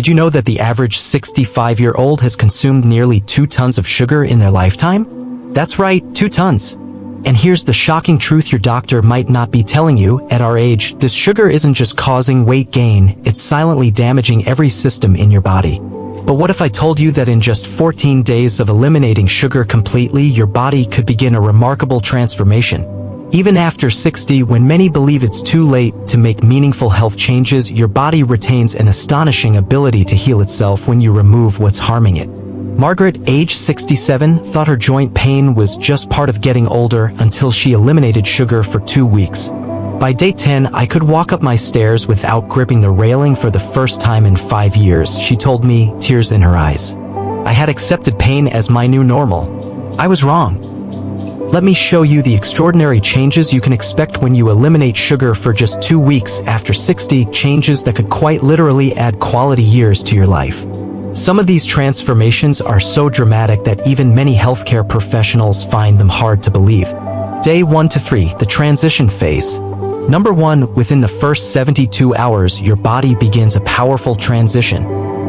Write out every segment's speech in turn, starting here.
Did you know that the average 65-year-old has consumed nearly 2 tons of sugar in their lifetime? That's right, 2 tons. And here's the shocking truth your doctor might not be telling you. At our age, this sugar isn't just causing weight gain, it's silently damaging every system in your body. But what if I told you that in just 14 days of eliminating sugar completely, your body could begin a remarkable transformation? Even after 60, when many believe it's too late to make meaningful health changes, your body retains an astonishing ability to heal itself when you remove what's harming it. Margaret, age 67, thought her joint pain was just part of getting older until she eliminated sugar for 2 weeks. By day 10, I could walk up my stairs without gripping the railing for the first time in 5 years, she told me, tears in her eyes. I had accepted pain as my new normal. I was wrong. Let me show you the extraordinary changes you can expect when you eliminate sugar for just 2 weeks after 60, changes that could quite literally add quality years to your life. Some of these transformations are so dramatic that even many healthcare professionals find them hard to believe. Day 1 to 3, the transition phase. Number 1, within the first 72 hours, your body begins a powerful transition.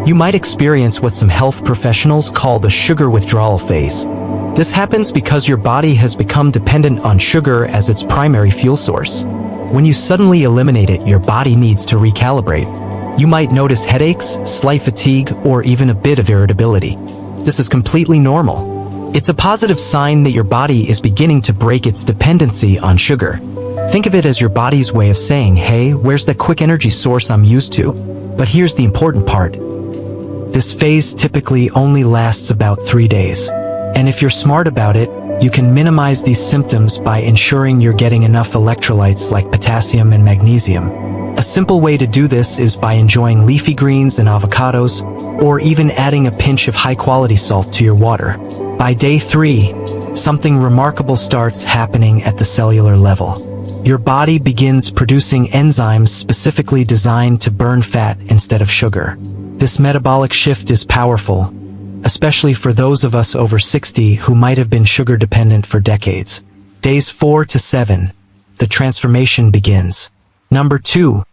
You might experience what some health professionals call the sugar withdrawal phase. This happens because your body has become dependent on sugar as its primary fuel source. When you suddenly eliminate it, your body needs to recalibrate. You might notice headaches, slight fatigue, or even a bit of irritability. This is completely normal. It's a positive sign that your body is beginning to break its dependency on sugar. Think of it as your body's way of saying, hey, where's that quick energy source I'm used to? But here's the important part. This phase typically only lasts about 3 days. And if you're smart about it, you can minimize these symptoms by ensuring you're getting enough electrolytes like potassium and magnesium. A simple way to do this is by enjoying leafy greens and avocados, or even adding a pinch of high-quality salt to your water. By day 3, something remarkable starts happening at the cellular level. Your body begins producing enzymes specifically designed to burn fat instead of sugar. This metabolic shift is powerful, especially for those of us over 60 who might have been sugar dependent for decades. Days 4 to 7, the transformation begins. Number 2,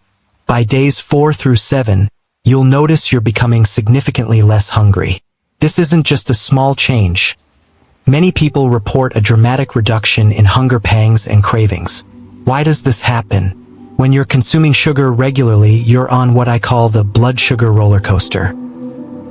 by days 4 through 7, you'll notice you're becoming significantly less hungry. This isn't just a small change. Many people report a dramatic reduction in hunger pangs and cravings. Why does this happen? When you're consuming sugar regularly, you're on what I call the blood sugar roller coaster.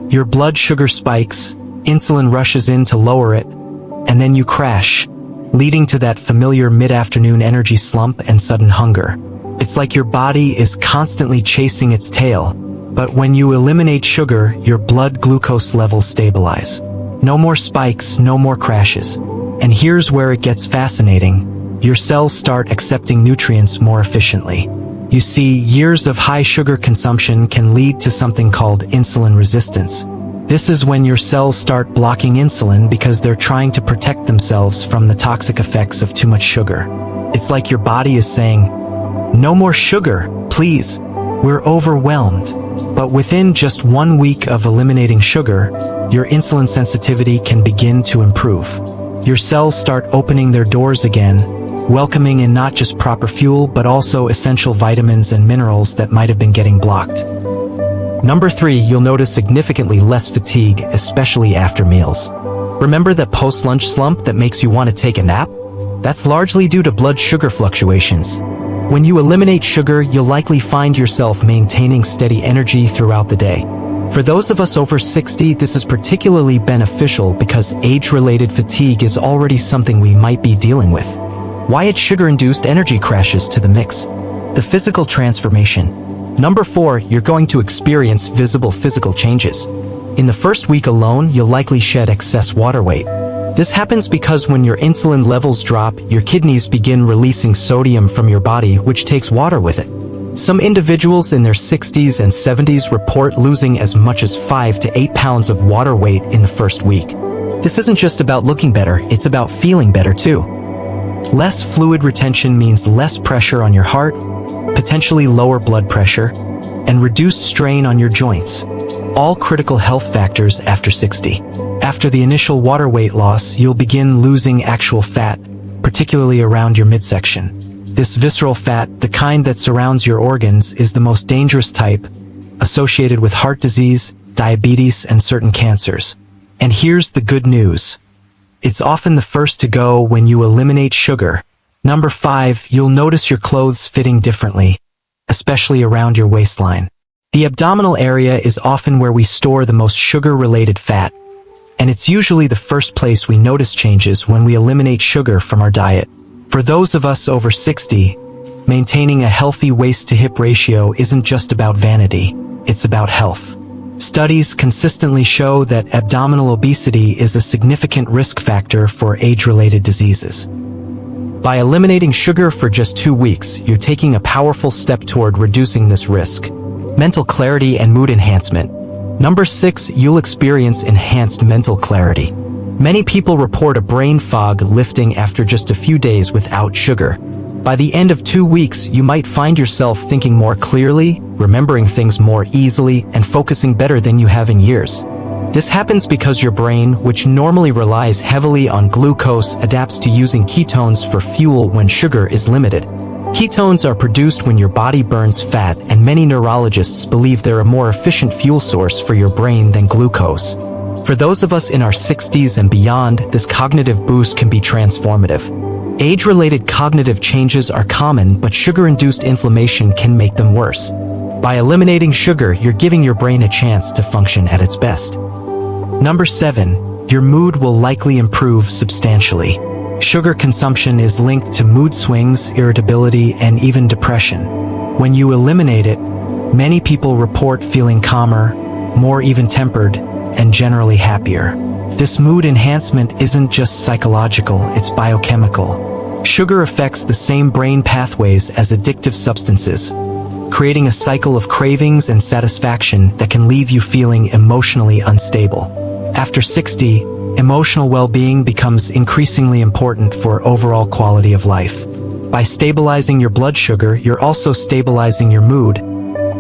Your blood sugar spikes, insulin rushes in to lower it, and then you crash, leading to that familiar mid-afternoon energy slump and sudden hunger. It's like your body is constantly chasing its tail, but when you eliminate sugar, your blood glucose levels stabilize. No more spikes, no more crashes. And here's where it gets fascinating. Your cells start accepting nutrients more efficiently. You see, years of high sugar consumption can lead to something called insulin resistance. This is when your cells start blocking insulin because they're trying to protect themselves from the toxic effects of too much sugar. It's like your body is saying, no more sugar, please. We're overwhelmed. But within just 1 week of eliminating sugar, your insulin sensitivity can begin to improve. Your cells start opening their doors again, welcoming in not just proper fuel, but also essential vitamins and minerals that might have been getting blocked. Number 3, you'll notice significantly less fatigue, especially after meals. Remember that post-lunch slump that makes you want to take a nap? That's largely due to blood sugar fluctuations. When you eliminate sugar, you'll likely find yourself maintaining steady energy throughout the day. For those of us over 60, this is particularly beneficial because age-related fatigue is already something we might be dealing with. Why add sugar-induced energy crashes to the mix? The physical transformation. Number 4, you're going to experience visible physical changes. In the first week alone, you'll likely shed excess water weight. This happens because when your insulin levels drop, your kidneys begin releasing sodium from your body, which takes water with it. Some individuals in their 60s and 70s report losing as much as 5 to 8 pounds of water weight in the first week. This isn't just about looking better, it's about feeling better too. Less fluid retention means less pressure on your heart, potentially lower blood pressure, and reduced strain on your joints. All critical health factors after 60. After the initial water weight loss, you'll begin losing actual fat, particularly around your midsection. This visceral fat, the kind that surrounds your organs, is the most dangerous type, associated with heart disease, diabetes, and certain cancers. And here's the good news. It's often the first to go when you eliminate sugar. Number 5, you'll notice your clothes fitting differently, especially around your waistline. The abdominal area is often where we store the most sugar-related fat, and it's usually the first place we notice changes when we eliminate sugar from our diet. For those of us over 60, maintaining a healthy waist-to-hip ratio isn't just about vanity, it's about health. Studies consistently show that abdominal obesity is a significant risk factor for age-related diseases. By eliminating sugar for just 2 weeks, you're taking a powerful step toward reducing this risk. Mental clarity and mood enhancement. Number 6, you'll experience enhanced mental clarity. Many people report a brain fog lifting after just a few days without sugar. By the end of 2 weeks, you might find yourself thinking more clearly, remembering things more easily, and focusing better than you have in years. This happens because your brain, which normally relies heavily on glucose, adapts to using ketones for fuel when sugar is limited. Ketones are produced when your body burns fat, and many neurologists believe they're a more efficient fuel source for your brain than glucose. For those of us in our 60s and beyond, this cognitive boost can be transformative. Age-related cognitive changes are common, but sugar-induced inflammation can make them worse. By eliminating sugar, you're giving your brain a chance to function at its best. Number 7, your mood will likely improve substantially. Sugar consumption is linked to mood swings, irritability, and even depression. When you eliminate it, many people report feeling calmer, more even-tempered, and generally happier. This mood enhancement isn't just psychological, it's biochemical. Sugar affects the same brain pathways as addictive substances, creating a cycle of cravings and satisfaction that can leave you feeling emotionally unstable. After 60, emotional well-being becomes increasingly important for overall quality of life. By stabilizing your blood sugar, you're also stabilizing your mood,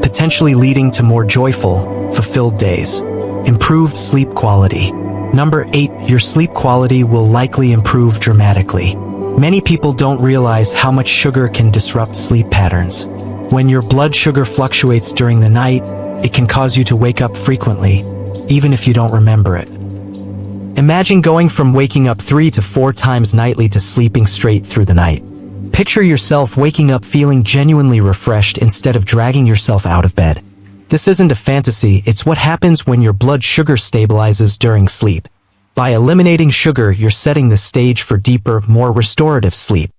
potentially leading to more joyful, fulfilled days. Improved sleep quality. Number 8, your sleep quality will likely improve dramatically. Many people don't realize how much sugar can disrupt sleep patterns. When your blood sugar fluctuates during the night, it can cause you to wake up frequently, even if you don't remember it. Imagine going from waking up 3 to 4 times nightly to sleeping straight through the night. Picture yourself waking up feeling genuinely refreshed instead of dragging yourself out of bed. This isn't a fantasy, it's what happens when your blood sugar stabilizes during sleep. By eliminating sugar, you're setting the stage for deeper, more restorative sleep.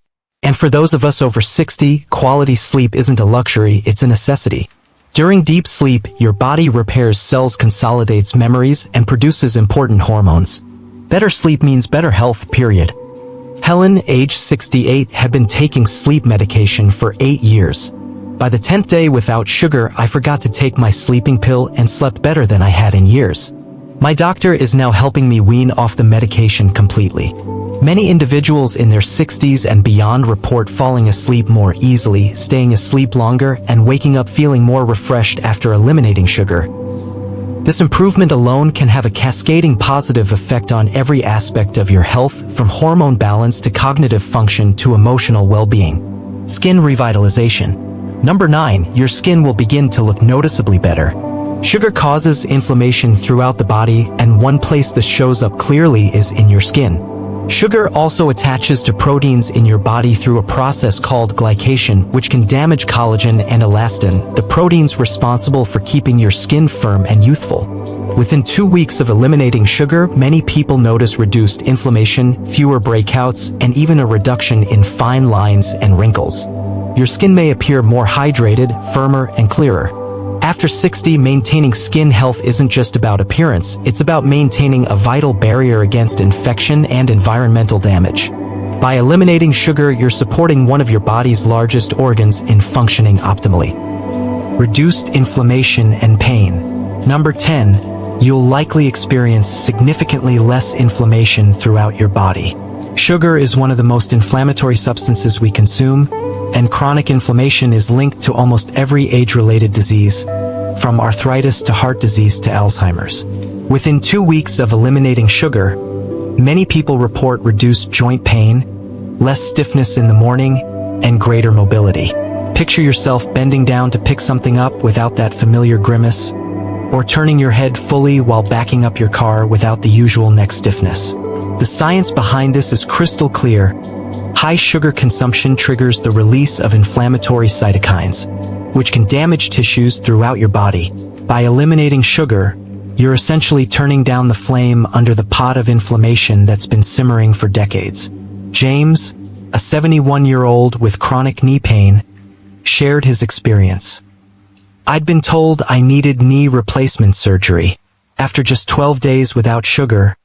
And for those of us over 60, quality sleep isn't a luxury, it's a necessity. During deep sleep, your body repairs cells, consolidates memories, and produces important hormones. Better sleep means better health, period. Helen, age 68, had been taking sleep medication for 8 years. By the 10th day without sugar, I forgot to take my sleeping pill and slept better than I had in years. My doctor is now helping me wean off the medication completely. Many individuals in their 60s and beyond report falling asleep more easily, staying asleep longer, and waking up feeling more refreshed after eliminating sugar. This improvement alone can have a cascading positive effect on every aspect of your health, from hormone balance to cognitive function to emotional well-being. Skin revitalization. Number 9, your skin will begin to look noticeably better. Sugar causes inflammation throughout the body, and one place this shows up clearly is in your skin. Sugar also attaches to proteins in your body through a process called glycation, which can damage collagen and elastin, the proteins responsible for keeping your skin firm and youthful. Within 2 weeks of eliminating sugar, many people notice reduced inflammation, fewer breakouts, and even a reduction in fine lines and wrinkles. Your skin may appear more hydrated, firmer, and clearer. After 60, maintaining skin health isn't just about appearance, it's about maintaining a vital barrier against infection and environmental damage. By eliminating sugar, you're supporting one of your body's largest organs in functioning optimally. Reduced inflammation and pain. Number 10, you'll likely experience significantly less inflammation throughout your body. Sugar is one of the most inflammatory substances we consume, and chronic inflammation is linked to almost every age-related disease, from arthritis to heart disease to Alzheimer's. Within 2 weeks of eliminating sugar, many people report reduced joint pain, less stiffness in the morning, and greater mobility. Picture yourself bending down to pick something up without that familiar grimace, or turning your head fully while backing up your car without the usual neck stiffness. The science behind this is crystal clear. High sugar consumption triggers the release of inflammatory cytokines, which can damage tissues throughout your body. By eliminating sugar, you're essentially turning down the flame under the pot of inflammation that's been simmering for decades. James, a 71-year-old with chronic knee pain, shared his experience. I'd been told I needed knee replacement surgery. After just 12 days without sugar,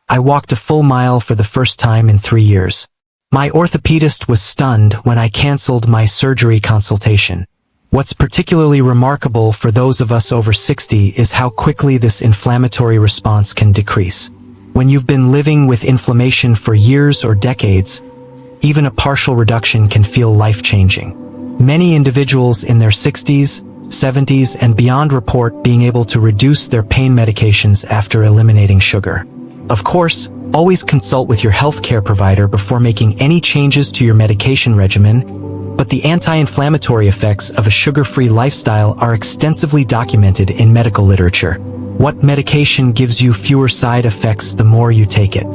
I walked a full mile for the first time in 3 years. My orthopedist was stunned when I canceled my surgery consultation. What's particularly remarkable for those of us over 60 is how quickly this inflammatory response can decrease. When you've been living with inflammation for years or decades, even a partial reduction can feel life-changing. Many individuals in their 60s, 70s, and beyond report being able to reduce their pain medications after eliminating sugar. Of course, always consult with your healthcare provider before making any changes to your medication regimen, but the anti-inflammatory effects of a sugar-free lifestyle are extensively documented in medical literature. What medication gives you fewer side effects the more you take it?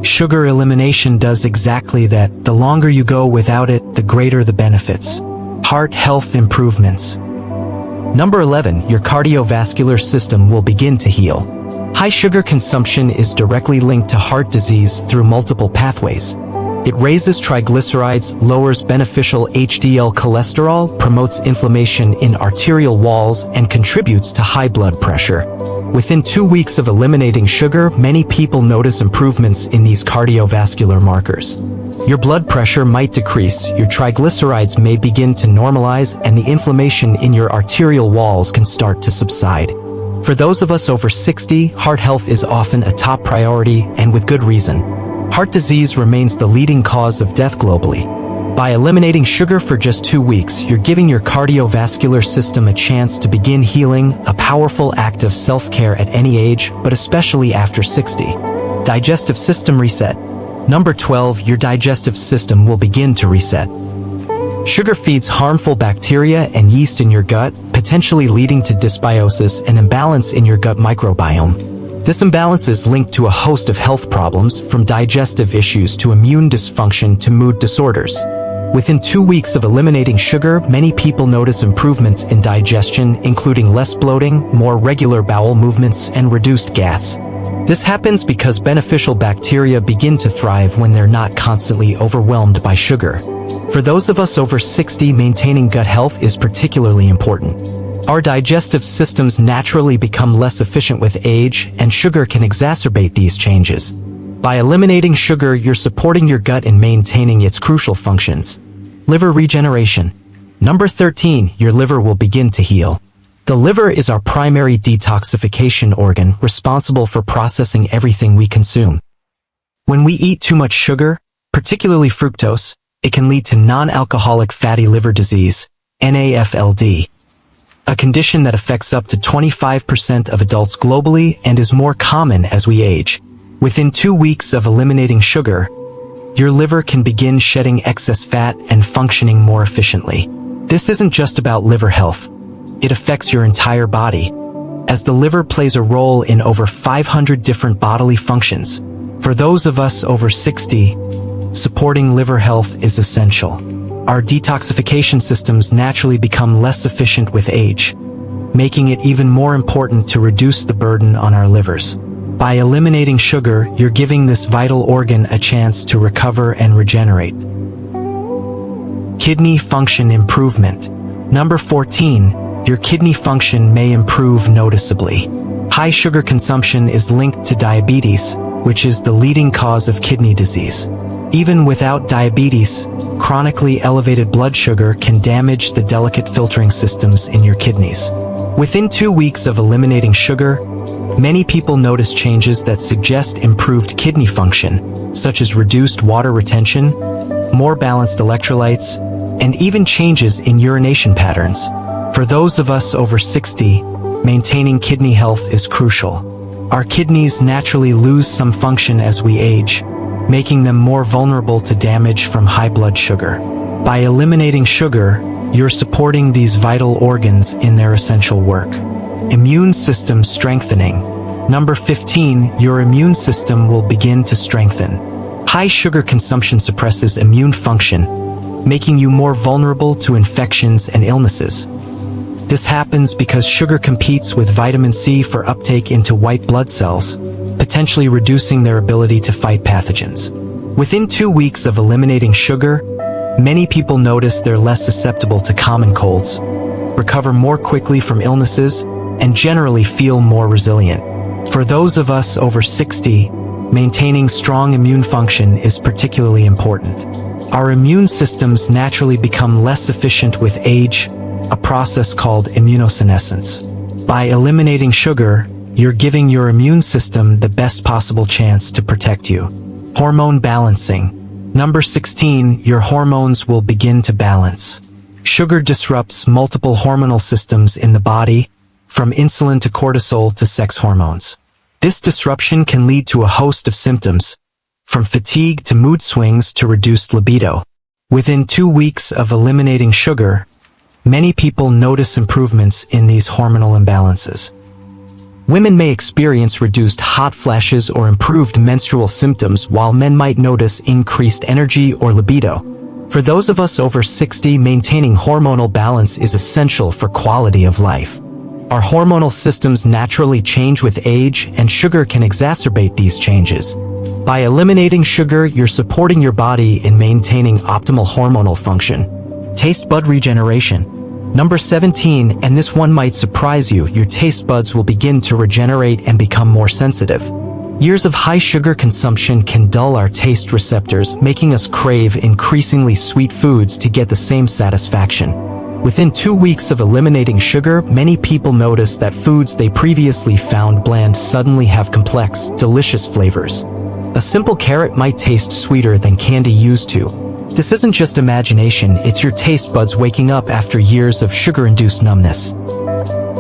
Sugar elimination does exactly that. The longer you go without it, the greater the benefits. Heart health improvements. Number 11, your cardiovascular system will begin to heal. High sugar consumption is directly linked to heart disease through multiple pathways. It raises triglycerides, lowers beneficial HDL cholesterol, promotes inflammation in arterial walls, and contributes to high blood pressure. Within 2 weeks of eliminating sugar, many people notice improvements in these cardiovascular markers. Your blood pressure might decrease, your triglycerides may begin to normalize, and the inflammation in your arterial walls can start to subside. For those of us over 60, heart health is often a top priority, and with good reason. Heart disease remains the leading cause of death globally. By eliminating sugar for just 2 weeks, you're giving your cardiovascular system a chance to begin healing, a powerful act of self-care at any age, but especially after 60. Digestive system reset. Number 12, your digestive system will begin to reset. Sugar feeds harmful bacteria and yeast in your gut, potentially leading to dysbiosis and imbalance in your gut microbiome. This imbalance is linked to a host of health problems, from digestive issues to immune dysfunction to mood disorders. Within 2 weeks of eliminating sugar, many people notice improvements in digestion, including less bloating, more regular bowel movements, and reduced gas. This happens because beneficial bacteria begin to thrive when they're not constantly overwhelmed by sugar. For those of us over 60, maintaining gut health is particularly important. Our digestive systems naturally become less efficient with age, and sugar can exacerbate these changes. By eliminating sugar, you're supporting your gut in maintaining its crucial functions. Liver regeneration. Number 13, your liver will begin to heal. The liver is our primary detoxification organ, responsible for processing everything we consume. When we eat too much sugar, particularly fructose, it can lead to non-alcoholic fatty liver disease, NAFLD, a condition that affects up to 25% of adults globally and is more common as we age. Within 2 weeks of eliminating sugar, your liver can begin shedding excess fat and functioning more efficiently. This isn't just about liver health. It affects your entire body, as the liver plays a role in over 500 different bodily functions. For those of us over 60, supporting liver health is essential. Our detoxification systems naturally become less efficient with age, making it even more important to reduce the burden on our livers. By eliminating sugar, you're giving this vital organ a chance to recover and regenerate. Kidney function improvement. Number 14, your kidney function may improve noticeably. High sugar consumption is linked to diabetes, which is the leading cause of kidney disease. Even without diabetes, chronically elevated blood sugar can damage the delicate filtering systems in your kidneys. Within 2 weeks of eliminating sugar, many people notice changes that suggest improved kidney function, such as reduced water retention, more balanced electrolytes, and even changes in urination patterns. For those of us over 60, maintaining kidney health is crucial. Our kidneys naturally lose some function as we age, making them more vulnerable to damage from high blood sugar. By eliminating sugar, you're supporting these vital organs in their essential work. Immune system strengthening. Number 15, your immune system will begin to strengthen. High sugar consumption suppresses immune function, making you more vulnerable to infections and illnesses. This happens because sugar competes with vitamin C for uptake into white blood cells, potentially reducing their ability to fight pathogens. Within 2 weeks of eliminating sugar, many people notice they're less susceptible to common colds, recover more quickly from illnesses, and generally feel more resilient. For those of us over 60, maintaining strong immune function is particularly important. Our immune systems naturally become less efficient with age, a process called immunosenescence. By eliminating sugar, you're giving your immune system the best possible chance to protect you. Hormone balancing. Number 16, your hormones will begin to balance. Sugar disrupts multiple hormonal systems in the body, from insulin to cortisol to sex hormones. This disruption can lead to a host of symptoms, from fatigue to mood swings to reduced libido. Within 2 weeks of eliminating sugar, many people notice improvements in these hormonal imbalances. Women may experience reduced hot flashes or improved menstrual symptoms, while men might notice increased energy or libido. For those of us over 60, maintaining hormonal balance is essential for quality of life. Our hormonal systems naturally change with age, and sugar can exacerbate these changes. By eliminating sugar, you're supporting your body in maintaining optimal hormonal function. Taste bud regeneration. Number 17, and this one might surprise you, your taste buds will begin to regenerate and become more sensitive. Years of high sugar consumption can dull our taste receptors, making us crave increasingly sweet foods to get the same satisfaction. Within 2 weeks of eliminating sugar, many people notice that foods they previously found bland suddenly have complex, delicious flavors. A simple carrot might taste sweeter than candy used to. This isn't just imagination, it's your taste buds waking up after years of sugar-induced numbness.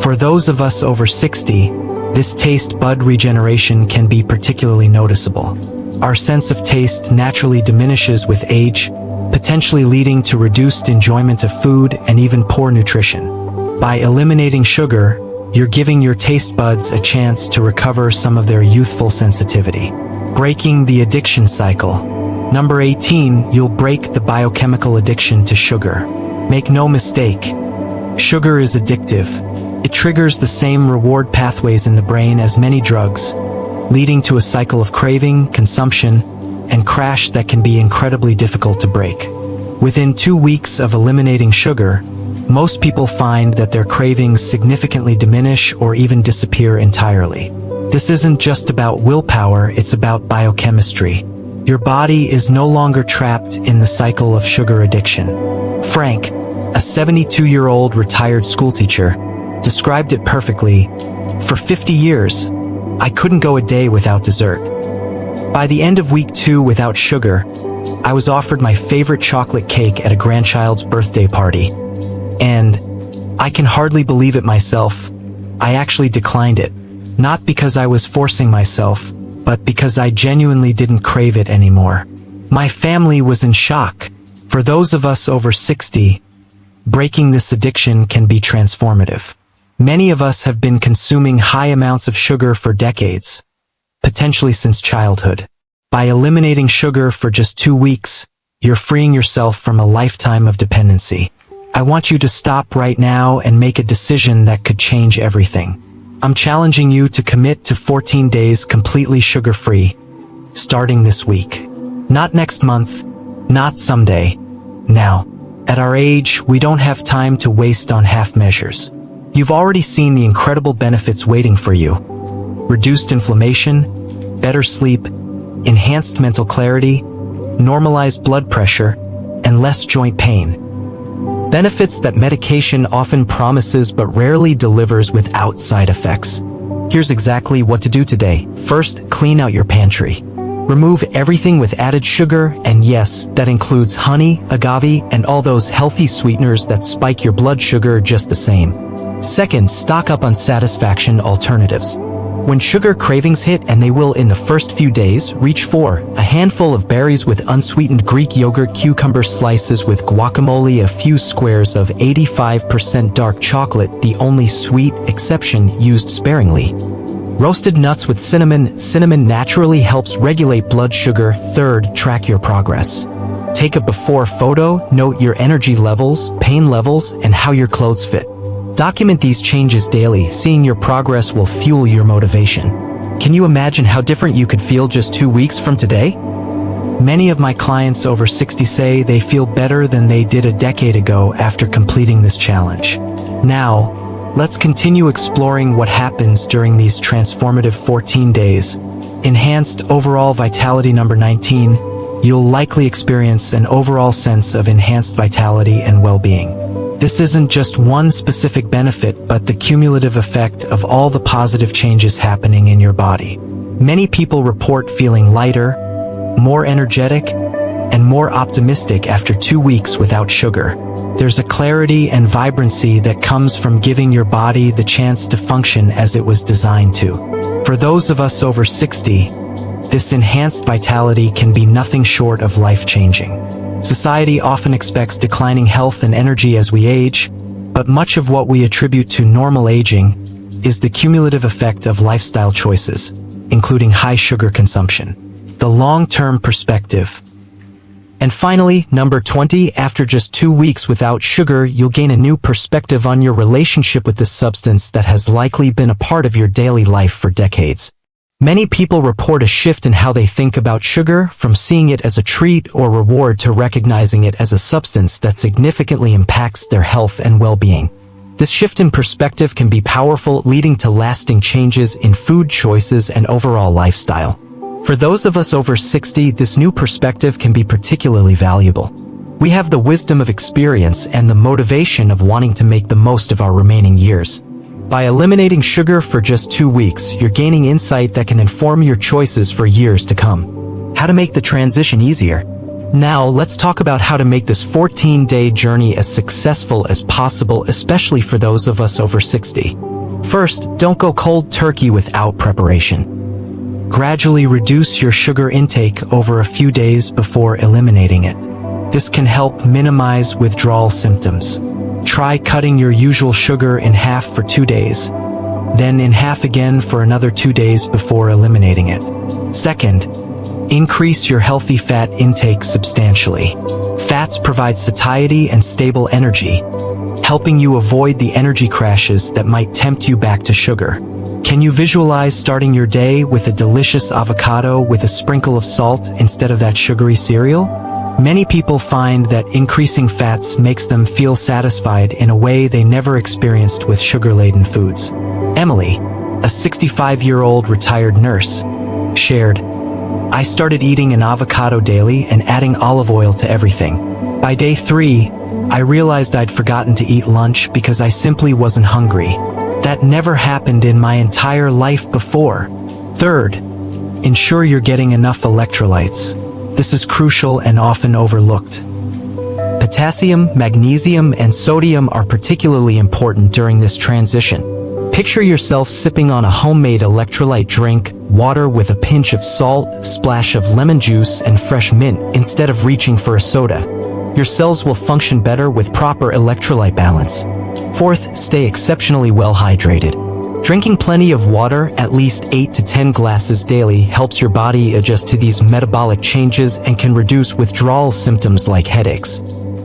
For those of us over 60, this taste bud regeneration can be particularly noticeable. Our sense of taste naturally diminishes with age, potentially leading to reduced enjoyment of food and even poor nutrition. By eliminating sugar, you're giving your taste buds a chance to recover some of their youthful sensitivity. Breaking the addiction cycle. Number 18, you'll break the biochemical addiction to sugar. Make no mistake, sugar is addictive. It triggers the same reward pathways in the brain as many drugs, leading to a cycle of craving, consumption, and crash that can be incredibly difficult to break. Within 2 weeks of eliminating sugar, most people find that their cravings significantly diminish or even disappear entirely. This isn't just about willpower, it's about biochemistry. Your body is no longer trapped in the cycle of sugar addiction. Frank, a 72-year-old retired schoolteacher, described it perfectly. For 50 years, I couldn't go a day without dessert. By the end of week 2 without sugar, I was offered my favorite chocolate cake at a grandchild's birthday party. And I can hardly believe it myself, I actually declined it. Not because I was forcing myself, but because I genuinely didn't crave it anymore. My family was in shock. For those of us over 60, breaking this addiction can be transformative. Many of us have been consuming high amounts of sugar for decades, potentially since childhood. By eliminating sugar for just 2 weeks, you're freeing yourself from a lifetime of dependency. I want you to stop right now and make a decision that could change everything. I'm challenging you to commit to 14 days completely sugar-free, starting this week. Not next month, not someday, now. At our age, we don't have time to waste on half measures. You've already seen the incredible benefits waiting for you. Reduced inflammation, better sleep, enhanced mental clarity, normalized blood pressure, and less joint pain. Benefits that medication often promises but rarely delivers without side effects. Here's exactly what to do today. First, clean out your pantry. Remove everything with added sugar, and yes, that includes honey, agave, and all those healthy sweeteners that spike your blood sugar just the same. Second, stock up on satisfaction alternatives. When sugar cravings hit, and they will in the first few days, reach for a handful of berries with unsweetened Greek yogurt, cucumber slices with guacamole, a few squares of 85% dark chocolate, the only sweet exception used sparingly. Roasted nuts with cinnamon. Cinnamon naturally helps regulate blood sugar. Third, track your progress. Take a before photo, note your energy levels, pain levels, and how your clothes fit. Document these changes daily. Seeing your progress will fuel your motivation. Can you imagine how different you could feel just 2 weeks from today? Many of my clients over 60 say they feel better than they did a decade ago after completing this challenge. Now, let's continue exploring what happens during these transformative 14 days. Enhanced overall vitality. Number 19, you'll likely experience an overall sense of enhanced vitality and well-being. This isn't just one specific benefit, but the cumulative effect of all the positive changes happening in your body. Many people report feeling lighter, more energetic, and more optimistic after 2 weeks without sugar. There's a clarity and vibrancy that comes from giving your body the chance to function as it was designed to. For those of us over 60, this enhanced vitality can be nothing short of life-changing. Society often expects declining health and energy as we age, but much of what we attribute to normal aging is the cumulative effect of lifestyle choices, including high sugar consumption. The long-term perspective. And finally, number 20, after just 2 weeks without sugar, you'll gain a new perspective on your relationship with this substance that has likely been a part of your daily life for decades. Many people report a shift in how they think about sugar, from seeing it as a treat or reward to recognizing it as a substance that significantly impacts their health and well-being. This shift in perspective can be powerful, leading to lasting changes in food choices and overall lifestyle. For those of us over 60, this new perspective can be particularly valuable. We have the wisdom of experience and the motivation of wanting to make the most of our remaining years. By eliminating sugar for just 2 weeks, you're gaining insight that can inform your choices for years to come. How to make the transition easier. Now, let's talk about how to make this 14-day journey as successful as possible, especially for those of us over 60. First, don't go cold turkey without preparation. Gradually reduce your sugar intake over a few days before eliminating it. This can help minimize withdrawal symptoms. Try cutting your usual sugar in half for 2 days, then in half again for another 2 days before eliminating it. Second, increase your healthy fat intake substantially. Fats provide satiety and stable energy, helping you avoid the energy crashes that might tempt you back to sugar. Can you visualize starting your day with a delicious avocado with a sprinkle of salt instead of that sugary cereal? Many people find that increasing fats makes them feel satisfied in a way they never experienced with sugar-laden foods. Emily, a 65-year-old retired nurse, shared, "I started eating an avocado daily and adding olive oil to everything. By day 3, I realized I'd forgotten to eat lunch because I simply wasn't hungry. That never happened in my entire life before." Third, ensure you're getting enough electrolytes. This is crucial and often overlooked. Potassium, magnesium, and sodium are particularly important during this transition. Picture yourself sipping on a homemade electrolyte drink, water with a pinch of salt, splash of lemon juice, and fresh mint, instead of reaching for a soda. Your cells will function better with proper electrolyte balance. Fourth, stay exceptionally well hydrated. Drinking plenty of water, at least 8 to 10 glasses daily, helps your body adjust to these metabolic changes and can reduce withdrawal symptoms like headaches.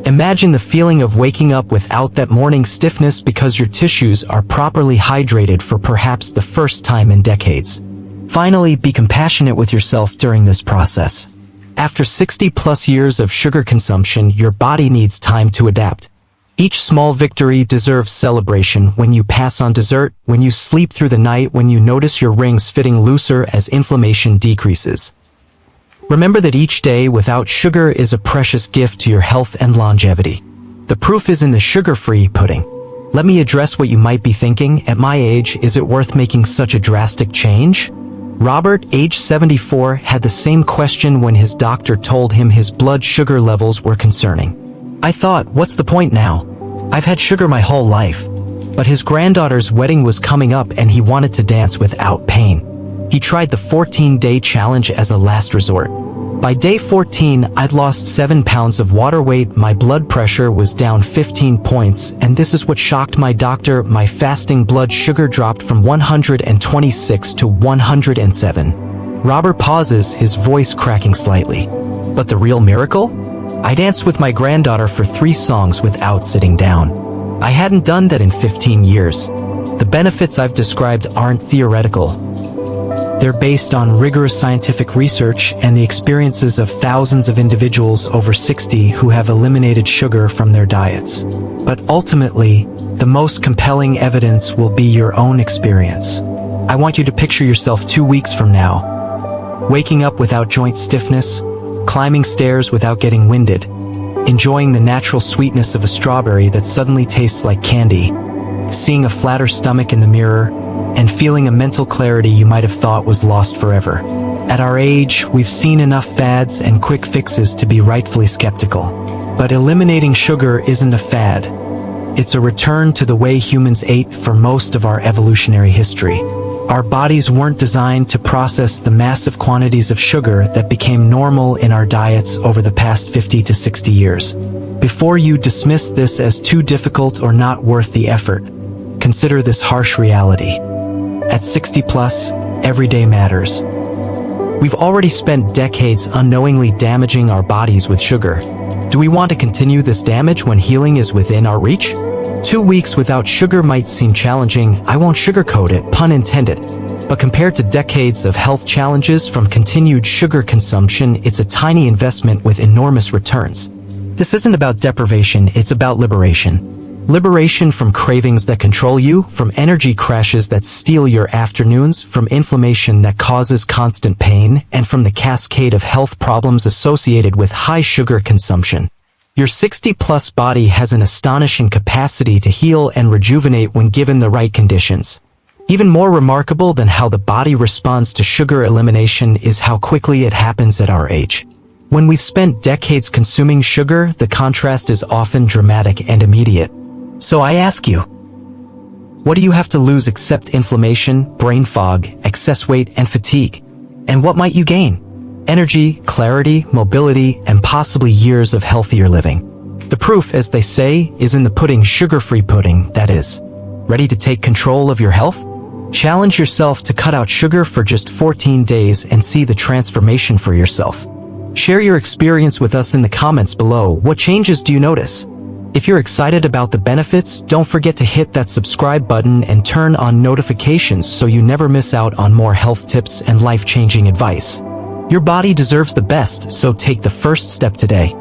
Imagine the feeling of waking up without that morning stiffness because your tissues are properly hydrated for perhaps the first time in decades. Finally, be compassionate with yourself during this process. After 60+ years of sugar consumption, your body needs time to adapt. Each small victory deserves celebration: when you pass on dessert, when you sleep through the night, when you notice your rings fitting looser as inflammation decreases. Remember that each day without sugar is a precious gift to your health and longevity. The proof is in the sugar-free pudding. Let me address what you might be thinking. At my age, is it worth making such a drastic change? Robert, age 74, had the same question when his doctor told him his blood sugar levels were concerning. "I thought, what's the point now? I've had sugar my whole life." But his granddaughter's wedding was coming up and he wanted to dance without pain. He tried the 14-day challenge as a last resort. By day 14, I'd lost 7 pounds of water weight, my blood pressure was down 15 points, and this is what shocked my doctor: my fasting blood sugar dropped from 126 to 107. Robert pauses, his voice cracking slightly. But the real miracle? I danced with my granddaughter for 3 songs without sitting down. I hadn't done that in 15 years. The benefits I've described aren't theoretical. They're based on rigorous scientific research and the experiences of thousands of individuals over 60 who have eliminated sugar from their diets. But ultimately, the most compelling evidence will be your own experience. I want you to picture yourself 2 weeks from now, waking up without joint stiffness, climbing stairs without getting winded, enjoying the natural sweetness of a strawberry that suddenly tastes like candy, seeing a flatter stomach in the mirror, and feeling a mental clarity you might have thought was lost forever. At our age, we've seen enough fads and quick fixes to be rightfully skeptical. But eliminating sugar isn't a fad. It's a return to the way humans ate for most of our evolutionary history. Our bodies weren't designed to process the massive quantities of sugar that became normal in our diets over the past 50 to 60 years. Before you dismiss this as too difficult or not worth the effort, consider this harsh reality. At 60 plus, every day matters. We've already spent decades unknowingly damaging our bodies with sugar. Do we want to continue this damage when healing is within our reach? 2 weeks without sugar might seem challenging, I won't sugarcoat it, pun intended. But compared to decades of health challenges from continued sugar consumption, it's a tiny investment with enormous returns. This isn't about deprivation, it's about liberation. Liberation from cravings that control you, from energy crashes that steal your afternoons, from inflammation that causes constant pain, and from the cascade of health problems associated with high sugar consumption. Your 60-plus body has an astonishing capacity to heal and rejuvenate when given the right conditions. Even more remarkable than how the body responds to sugar elimination is how quickly it happens at our age. When we've spent decades consuming sugar, the contrast is often dramatic and immediate. So I ask you, what do you have to lose except inflammation, brain fog, excess weight, and fatigue? And what might you gain? Energy, clarity, mobility, and possibly years of healthier living. The proof, as they say, is in the pudding, sugar-free pudding, that is. Ready to take control of your health? Challenge yourself to cut out sugar for just 14 days and see the transformation for yourself. Share your experience with us in the comments below. What changes do you notice? If you're excited about the benefits, don't forget to hit that subscribe button and turn on notifications so you never miss out on more health tips and life-changing advice. Your body deserves the best, so take the first step today.